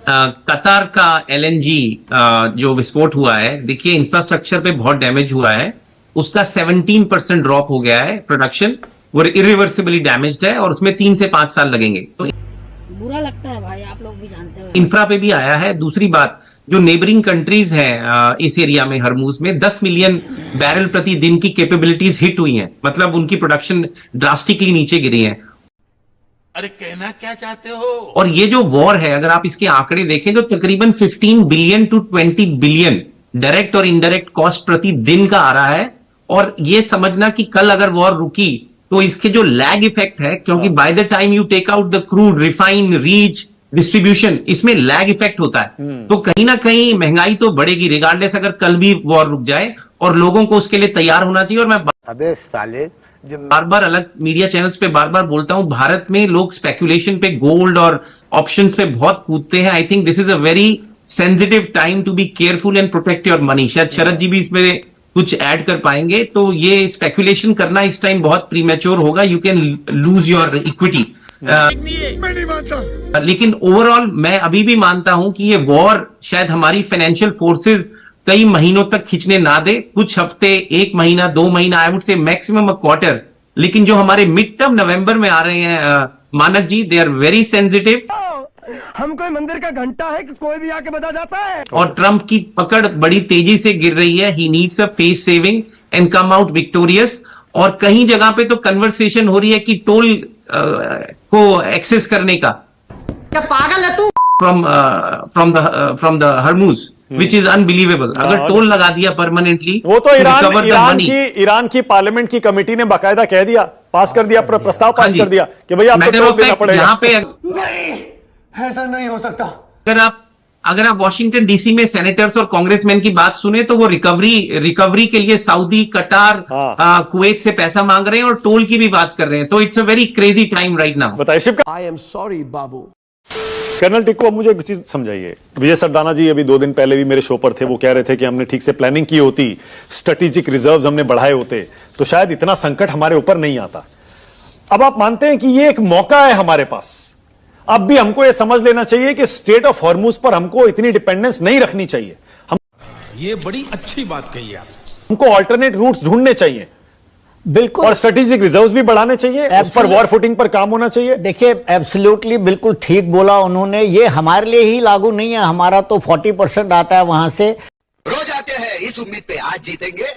कतार का एलएनजी जो विस्फोट हुआ है, देखिए इंफ्रास्ट्रक्चर पे बहुत डैमेज हुआ है। उसका 17% ड्रॉप हो गया है प्रोडक्शन, वो इरिवर्सिबली डैमेज्ड है और उसमें 3 से 5 साल लगेंगे। तो बुरा लगता है भाई, आप लोग भी जानते हो। इंफ्रा पे भी आया है। दूसरी बात, जो नेबरिंग कंट्रीज हैं इस एरिया में, हरमुज में 10 मिलियन बैरल प्रति दिन की कैपेबिलिटीज हिट हुई हैं, मतलब उनकी प्रोडक्शन ड्रास्टिकली नीचे गिरी है। अरे कहना क्या चाहते हो? और ये जो वॉर है, अगर आप इसके आंकड़े देखें तो तकरीबन 15 बिलियन टू 20 बिलियन डायरेक्ट और इनडायरेक्ट कॉस्ट प्रति दिन का आ रहा है। और ये समझना कि कल अगर वॉर रुकी तो इसके जो लैग इफेक्ट है, क्योंकि by the time you take out the crude, refine, reach, distribution, इसमें लैग इफेक्ट होता है। तो कहीं ना कहीं महंगाई तो बढ़ेगी रिगार्डलेस, अगर कल भी वॉर रुक जाए, और लोगों को उसके लिए तैयार होना चाहिए। और मैं अबे साले बार बार अलग मीडिया चैनल्स पे बार बार बोलता हूं, भारत में लोग स्पेकुलेशन पे, गोल्ड और ऑप्शंस पे बहुत कूदते हैं। I think this is a very sensitive time to be careful and protect your money. शायद शरद जी भी इसमें कुछ ऐड कर पाएंगे। तो ये स्पेकुलेशन करना इस टाइम बहुत प्रीमेच्योर होगा, you can lose your equity. मैं नहीं मानता। लेकिन ओवरऑल मैं अभी भी मानता हूं कि ये वॉर शायद हमारी फाइनेंशियल फोर्सेस कई महीनों तक खींचने ना दे, कुछ हफ्ते, 1 महीना, 2 महीना, I would say maximum a quarter. लेकिन जो हमारे मिड टर्म नवंबर में आ रहे हैं मानक जी, दे आर वेरी सेंसिटिव। हम कोई मंदिर का घंटा है कि कोई भी आके बजा जाता है। और ट्रंप की पकड़ बड़ी तेजी से गिर रही है। He needs a face saving and come out victorious. और कहीं जगह पे तो कन्वर्सेशन हो रही है कि टोल को एक्सेस करने का, क्या पागल है तू? From the Hormuz, which is unbelievable. अगर टोल लगा दिया परमानेंटली, वो तो ईरान की पार्लियामेंट की कमेटी ने बाकायदा कह दिया, पास कर दिया, प्रस्ताव पास कर दिया कि भैया आपको टोल देना पड़ेगा। यहाँ पे नहीं, ऐसा नहीं हो सकता। अगर आप वॉशिंगटन डीसी में सेनेटर्स और कांग्रेसमैन की बात सुने तो वो रिकवरी के लिए सऊदी, कटार, कुवैत से पैसा मांग रहे हैं और टोल की भी बात कर रहे हैं। तो it's a very crazy time right now. बताइए शिव, आई एम सॉरी बाबू। कर्नल टिक्को, अब मुझे एक चीज समझाइए। विजय सरदाना जी अभी 2 दिन पहले भी मेरे शो पर थे, वो कह रहे थे कि हमने ठीक से प्लानिंग की होती, स्ट्रेटेजिक रिजर्व्स हमने बढ़ाए होते तो शायद इतना संकट हमारे ऊपर नहीं आता। अब आप मानते हैं कि ये एक मौका है हमारे पास, अब भी हमको ये समझ लेना चाहिए कि स्टेट ऑफ हॉर्मुज पर हमको इतनी डिपेंडेंस नहीं रखनी चाहिए। ये बड़ी अच्छी बात कही आप। हमको ऑल्टरनेट रूट्स ढूंढने चाहिए, बिल्कुल, और स्ट्रेटेजिक रिजर्व्स भी बढ़ाने चाहिए, उस पर वॉर फुटिंग पर काम होना चाहिए। देखिए एब्सोल्युटली बिल्कुल ठीक बोला उन्होंने। ये हमारे लिए ही लागू नहीं है, हमारा तो 40% आता है वहां से। रोज आते हैं इस उम्मीद पे, आज जीतेंगे,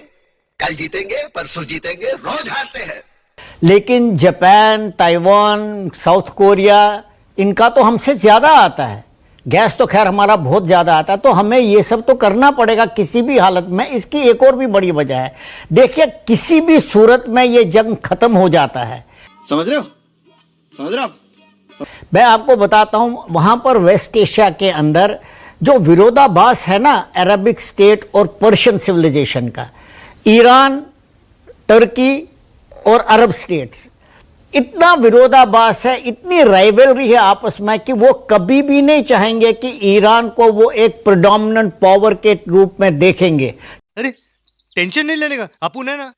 कल जीतेंगे, परसों जीतेंगे, रोज हारते हैं। लेकिन जापान, ताइवान, साउथ कोरिया, इनका तो हमसे ज्यादा आता है। गैस तो खैर हमारा बहुत ज्यादा आता है, तो हमें ये सब तो करना पड़ेगा किसी भी हालत में। इसकी एक और भी बड़ी वजह है, देखिए किसी भी सूरत में ये जंग खत्म हो जाता है। समझ रहे हो? समझ रहे हो? मैं आपको बताता हूं, वहां पर वेस्ट एशिया के अंदर जो विरोधाभास है ना, अरबिक स्टेट और पर्शियन सिविलाइजेशन का, ईरान, टर्की और अरब स्टेट्स, इतना विरोधाभास है, इतनी राइवलरी है आपस में कि वो कभी भी नहीं चाहेंगे कि ईरान को वो एक प्रेडोमिनेंट पावर के रूप में देखेंगे। अरे टेंशन नहीं लेने का, अपुन है ना,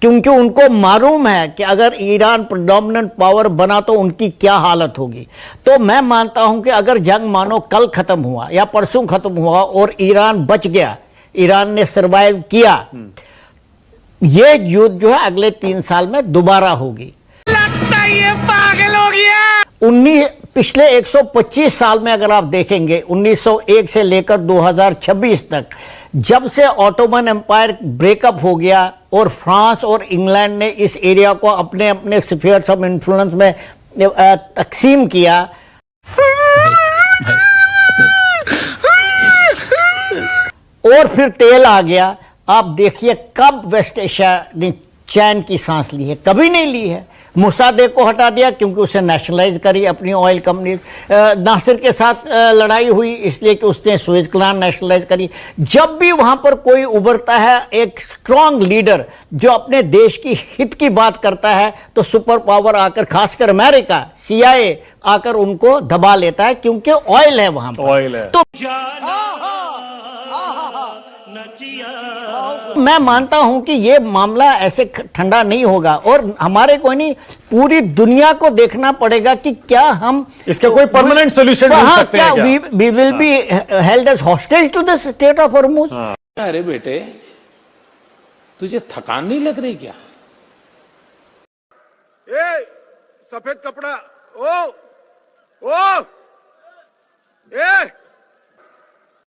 क्योंकि उनको मालूम है कि अगर ईरान प्रेडोमिनेंट पावर बना तो उनकी क्या हालत होगी। तो मैं मानता हूं कि अगर जंग मानो कल खत्म हुआ या परसों खत्म हुआ और ईरान बच गया, ईरान ने सरवाइव किया, ये युद्ध जो है अगले 3 साल में दोबारा होगी। लगता है ये पागल हो गया। पिछले 125 साल में अगर आप देखेंगे, 1901 से लेकर 2026 तक, जब से ऑटोमन एम्पायर ब्रेकअप हो गया और फ्रांस और इंग्लैंड ने इस एरिया को अपने अपने स्फीयर्स ऑफ इन्फ्लुएंस में तकसीम किया, और फिर तेल आ गया, आप देखिए कब वेस्ट एशिया ने चैन की सांस ली है? कभी नहीं ली है। मुसादेक को हटा दिया क्योंकि उसे नेशनलाइज करी अपनी ऑयल कंपनी। नासिर के साथ लड़ाई हुई इसलिए कि उसने सुएज कैनाल नेशनलाइज करी। जब भी वहां पर कोई उभरता है एक स्ट्रांग लीडर जो अपने देश की हित की बात करता है, तो सुपर पावर आकर, खासकर अमेरिका, CIA आकर उनको दबा लेता है, क्योंकि ऑयल है वहां पर। ऑयल है तो मैं मानता हूं कि ये मामला ऐसे ठंडा नहीं होगा और हमारे को नहीं पूरी दुनिया को देखना पड़ेगा कि क्या हम इसका कोई परमानेंट सोल्यूशन ढूंढ सकते हैं क्या? We will be held as hostage to the state of Hormuz. अरे बेटे तुझे थकान नहीं लग रही क्या? ए सफेद कपड़ा ओ